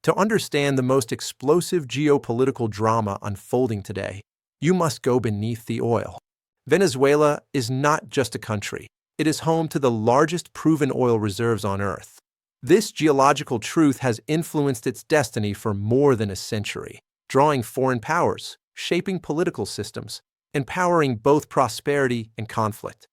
To understand the most explosive geopolitical drama unfolding today, you must go beneath the oil. Venezuela is not just a country, it is home to the largest proven oil reserves on Earth. This geological truth has influenced its destiny for more than a century, drawing foreign powers, shaping political systems, and powering both prosperity and conflict.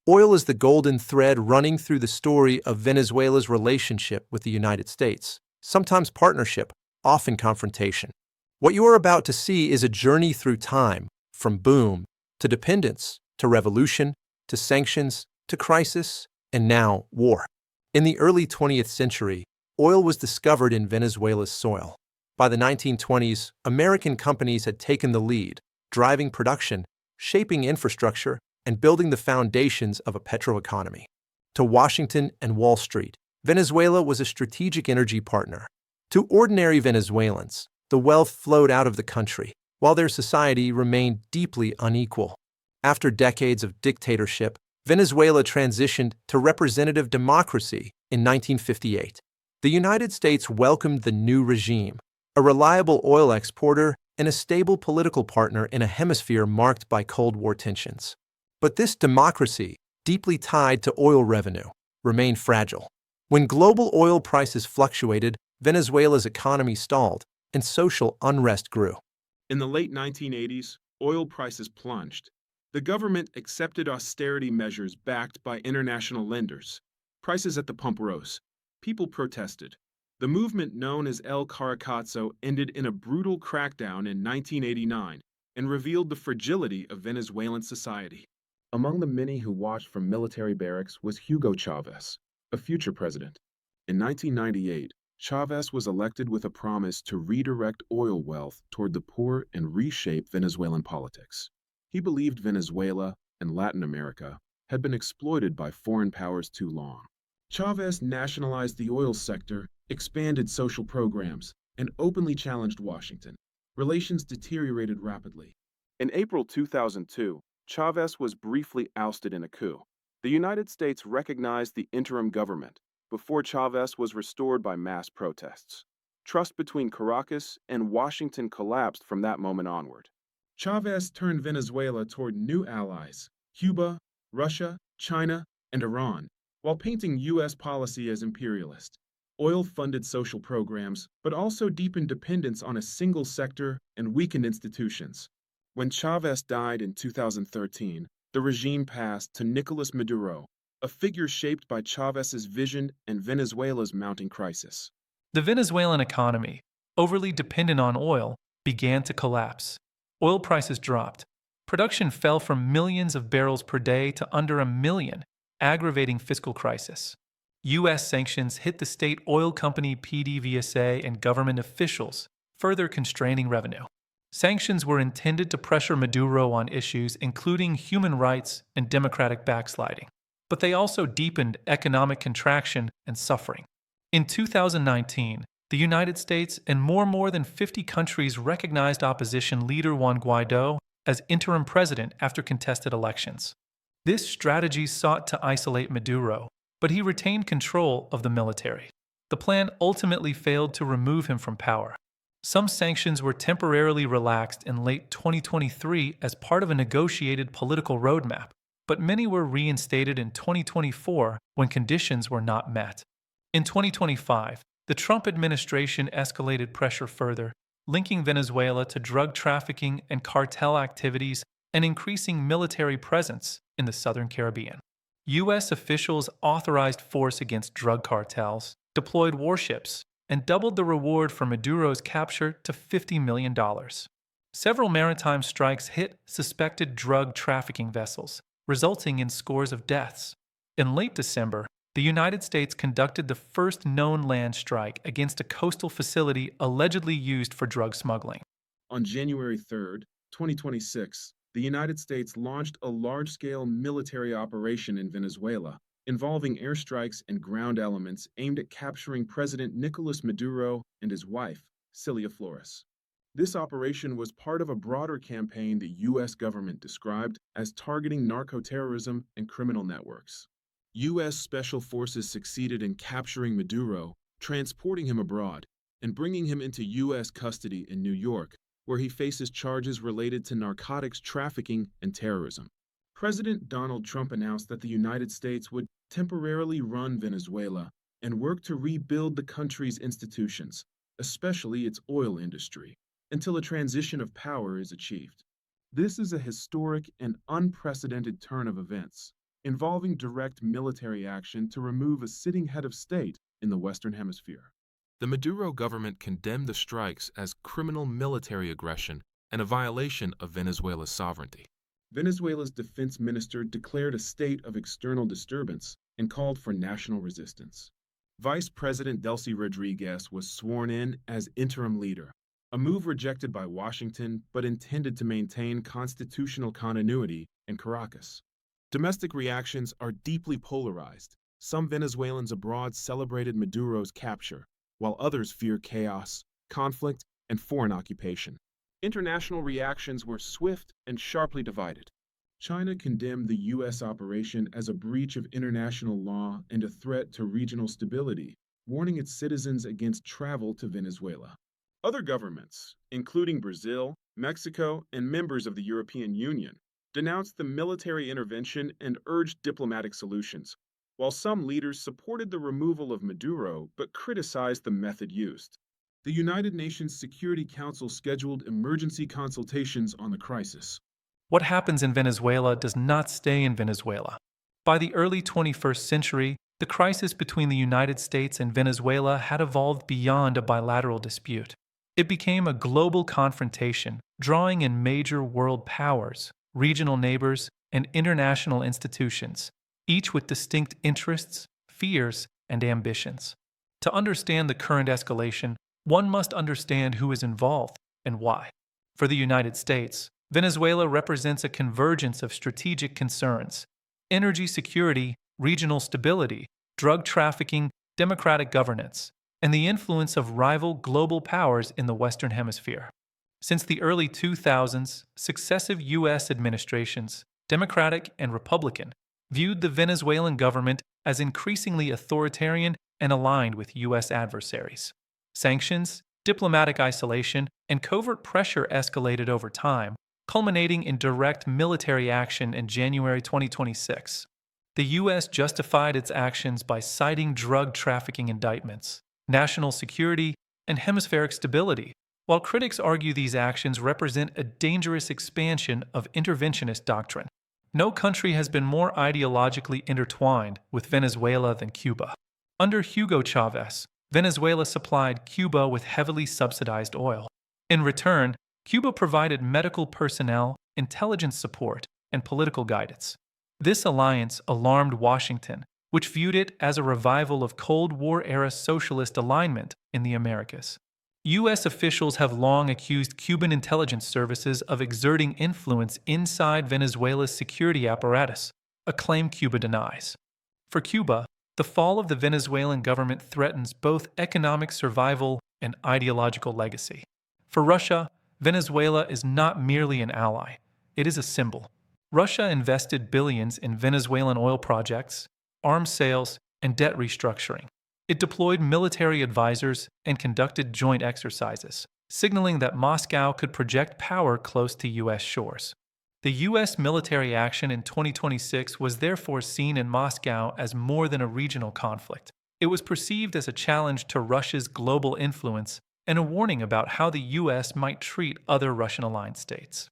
Oil is the golden thread running through the story of Venezuela's relationship with the United States, sometimes partnership, often confrontation. What you are about to see is a journey through time, from boom to dependence to revolution to sanctions to crisis and now war. In the early 20th century, oil was discovered in Venezuela's soil. By the 1920s, American companies had taken the lead, driving production, shaping infrastructure, and building the foundations of a petroeconomy. To Washington and Wall Street, Venezuela was a strategic energy partner. To ordinary Venezuelans, the wealth flowed out of the country, while their society remained deeply unequal. After decades of dictatorship, Venezuela transitioned to representative democracy in 1958. The United States welcomed the new regime, a reliable oil exporter and a stable political partner in a hemisphere marked by Cold War tensions. But this democracy, deeply tied to oil revenue, remained fragile. When global oil prices fluctuated, Venezuela's economy stalled, and social unrest grew. In the late 1980s, oil prices plunged. The government accepted austerity measures backed by international lenders. Prices at the pump rose. People protested. The movement known as El Caracazo ended in a brutal crackdown in 1989 and revealed the fragility of Venezuelan society. Among the many who watched from military barracks was Hugo Chavez, a future president. In 1998, Chavez was elected with a promise to redirect oil wealth toward the poor and reshape Venezuelan politics. He believed Venezuela and Latin America had been exploited by foreign powers too long. Chavez nationalized the oil sector, expanded social programs, and openly challenged Washington. Relations deteriorated rapidly. In April 2002, Chavez was briefly ousted in a coup. The United States recognized the interim government before Chavez was restored by mass protests. Trust between Caracas and Washington collapsed from that moment onward. Chavez turned Venezuela toward new allies, Cuba, Russia, China, and Iran, while painting U.S. policy as imperialist. Oil funded social programs, but also deepened dependence on a single sector and weakened institutions. When Chavez died in 2013, the regime passed to Nicolas Maduro, a figure shaped by Chavez's vision and Venezuela's mounting crisis. The Venezuelan economy, overly dependent on oil, began to collapse. Oil prices dropped. Production fell from millions of barrels per day to under a million, aggravating fiscal crisis. U.S. sanctions hit the state oil company PDVSA and government officials, further constraining revenue. Sanctions were intended to pressure Maduro on issues including human rights and democratic backsliding, but they also deepened economic contraction and suffering. In 2019, the United States and more than 50 countries recognized opposition leader Juan Guaidó as interim president after contested elections. This strategy sought to isolate Maduro, but he retained control of the military. The plan ultimately failed to remove him from power. Some sanctions were temporarily relaxed in late 2023 as part of a negotiated political roadmap, but many were reinstated in 2024 when conditions were not met. In 2025, the Trump administration escalated pressure further, linking Venezuela to drug trafficking and cartel activities and increasing military presence in the southern Caribbean. U.S. officials authorized force against drug cartels, deployed warships, and doubled the reward for Maduro's capture to $50 million. Several maritime strikes hit suspected drug trafficking vessels, resulting in scores of deaths. In late December, the United States conducted the first known land strike against a coastal facility allegedly used for drug smuggling. On January 3, 2026, the United States launched a large-scale military operation in Venezuela, involving airstrikes and ground elements aimed at capturing President Nicolas Maduro and his wife, Cilia Flores. This operation was part of a broader campaign the U.S. government described as targeting narco-terrorism and criminal networks. U.S. Special Forces succeeded in capturing Maduro, transporting him abroad, and bringing him into U.S. custody in New York, where he faces charges related to narcotics trafficking and terrorism. President Donald Trump announced that the United States would temporarily run Venezuela and work to rebuild the country's institutions, especially its oil industry, until a transition of power is achieved. This is a historic and unprecedented turn of events, involving direct military action to remove a sitting head of state in the Western Hemisphere. The Maduro government condemned the strikes as criminal military aggression and a violation of Venezuela's sovereignty. Venezuela's defense minister declared a state of external disturbance and called for national resistance. Vice President Delcy Rodriguez was sworn in as interim leader, a move rejected by Washington but intended to maintain constitutional continuity in Caracas. Domestic reactions are deeply polarized. Some Venezuelans abroad celebrated Maduro's capture, while others fear chaos, conflict, and foreign occupation. International reactions were swift and sharply divided. China condemned the U.S. operation as a breach of international law and a threat to regional stability, warning its citizens against travel to Venezuela. Other governments, including Brazil, Mexico, and members of the European Union, denounced the military intervention and urged diplomatic solutions, while some leaders supported the removal of Maduro but criticized the method used. The United Nations Security Council scheduled emergency consultations on the crisis. What happens in Venezuela does not stay in Venezuela. By the early 21st century, the crisis between the United States and Venezuela had evolved beyond a bilateral dispute. It became a global confrontation, drawing in major world powers, regional neighbors, and international institutions, each with distinct interests, fears, and ambitions. To understand the current escalation, one must understand who is involved and why. For the United States, Venezuela represents a convergence of strategic concerns: energy security, regional stability, drug trafficking, democratic governance, and the influence of rival global powers in the Western Hemisphere. Since the early 2000s, successive U.S. administrations, Democratic and Republican, viewed the Venezuelan government as increasingly authoritarian and aligned with U.S. adversaries. Sanctions, diplomatic isolation, and covert pressure escalated over time, culminating in direct military action in January 2026. The U.S. justified its actions by citing drug trafficking indictments, national security, and hemispheric stability, while critics argue these actions represent a dangerous expansion of interventionist doctrine. No country has been more ideologically intertwined with Venezuela than Cuba. Under Hugo Chavez, Venezuela supplied Cuba with heavily subsidized oil. In return, Cuba provided medical personnel, intelligence support, and political guidance. This alliance alarmed Washington, which viewed it as a revival of Cold War-era socialist alignment in the Americas. U.S. officials have long accused Cuban intelligence services of exerting influence inside Venezuela's security apparatus, a claim Cuba denies. For Cuba, the fall of the Venezuelan government threatens both economic survival and ideological legacy. For Russia, Venezuela is not merely an ally, it is a symbol. Russia invested billions in Venezuelan oil projects, arms sales, and debt restructuring. It deployed military advisors and conducted joint exercises, signaling that Moscow could project power close to U.S. shores. The U.S. military action in 2026 was therefore seen in Moscow as more than a regional conflict. It was perceived as a challenge to Russia's global influence and a warning about how the U.S. might treat other Russian-aligned states.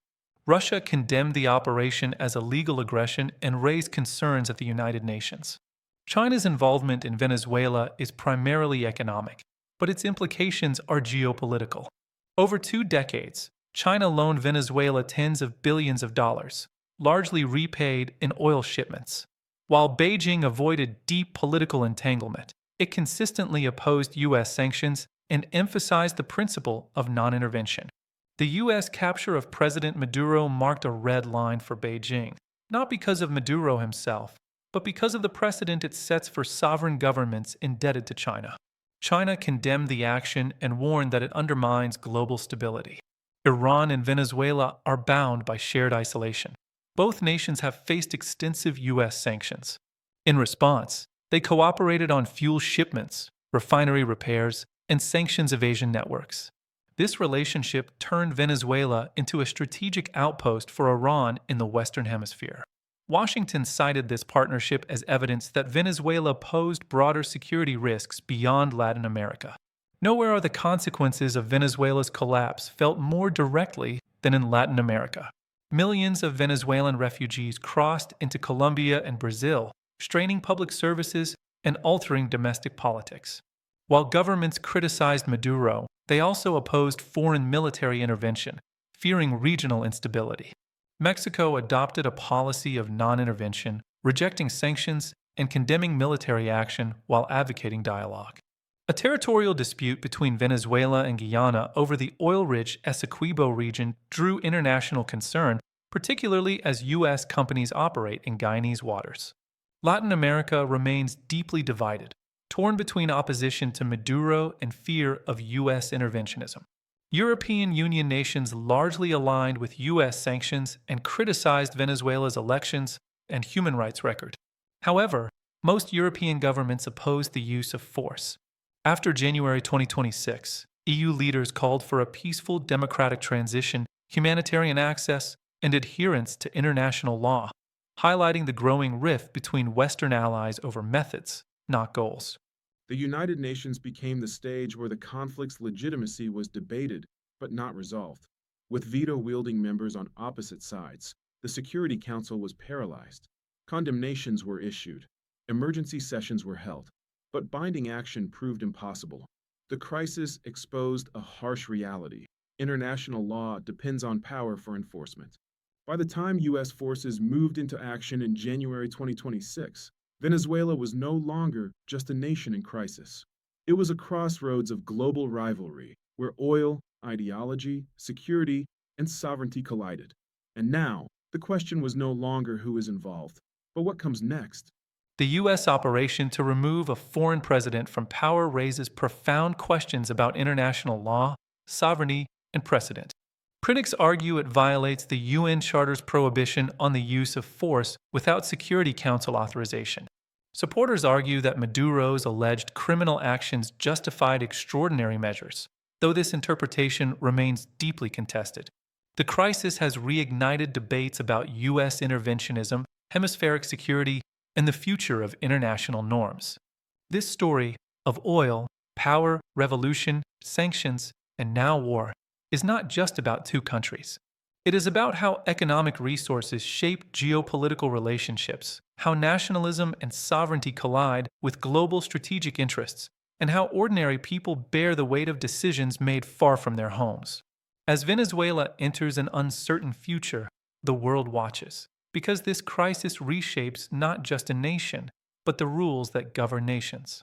Russia condemned the operation as a legal aggression and raised concerns at the United Nations. China's involvement in Venezuela is primarily economic, but its implications are geopolitical. Over 2 decades, China loaned Venezuela tens of billions of dollars, largely repaid in oil shipments. While Beijing avoided deep political entanglement, it consistently opposed U.S. sanctions and emphasized the principle of non-intervention. The U.S. capture of President Maduro marked a red line for Beijing, not because of Maduro himself, but because of the precedent it sets for sovereign governments indebted to China. China condemned the action and warned that it undermines global stability. Iran and Venezuela are bound by shared isolation. Both nations have faced extensive U.S. sanctions. In response, they cooperated on fuel shipments, refinery repairs, and sanctions evasion networks. This relationship turned Venezuela into a strategic outpost for Iran in the Western Hemisphere. Washington cited this partnership as evidence that Venezuela posed broader security risks beyond Latin America. Nowhere are the consequences of Venezuela's collapse felt more directly than in Latin America. Millions of Venezuelan refugees crossed into Colombia and Brazil, straining public services and altering domestic politics. While governments criticized Maduro, they also opposed foreign military intervention, fearing regional instability. Mexico adopted a policy of non-intervention, rejecting sanctions and condemning military action while advocating dialogue. A territorial dispute between Venezuela and Guyana over the oil-rich Essequibo region drew international concern, particularly as U.S. companies operate in Guyanese waters. Latin America remains deeply divided, torn between opposition to Maduro and fear of U.S. interventionism. European Union nations largely aligned with U.S. sanctions and criticized Venezuela's elections and human rights record. However, most European governments opposed the use of force. After January 2026, EU leaders called for a peaceful democratic transition, humanitarian access, and adherence to international law, highlighting the growing rift between Western allies over methods, not goals. The United Nations became the stage where the conflict's legitimacy was debated, but not resolved. With veto-wielding members on opposite sides, the Security Council was paralyzed. Condemnations were issued. Emergency sessions were held. But binding action proved impossible. The crisis exposed a harsh reality. International law depends on power for enforcement. By the time U.S. forces moved into action in January 2026, Venezuela was no longer just a nation in crisis. It was a crossroads of global rivalry, where oil, ideology, security, and sovereignty collided. And now, the question was no longer who is involved, but what comes next. The U.S. operation to remove a foreign president from power raises profound questions about international law, sovereignty, and precedent. Critics argue it violates the UN Charter's prohibition on the use of force without Security Council authorization. Supporters argue that Maduro's alleged criminal actions justified extraordinary measures, though this interpretation remains deeply contested. The crisis has reignited debates about U.S. interventionism, hemispheric security, and the future of international norms. This story of oil, power, revolution, sanctions, and now war is not just about two countries. It is about how economic resources shape geopolitical relationships, how nationalism and sovereignty collide with global strategic interests, and how ordinary people bear the weight of decisions made far from their homes. As Venezuela enters an uncertain future, the world watches, because this crisis reshapes not just a nation, but the rules that govern nations.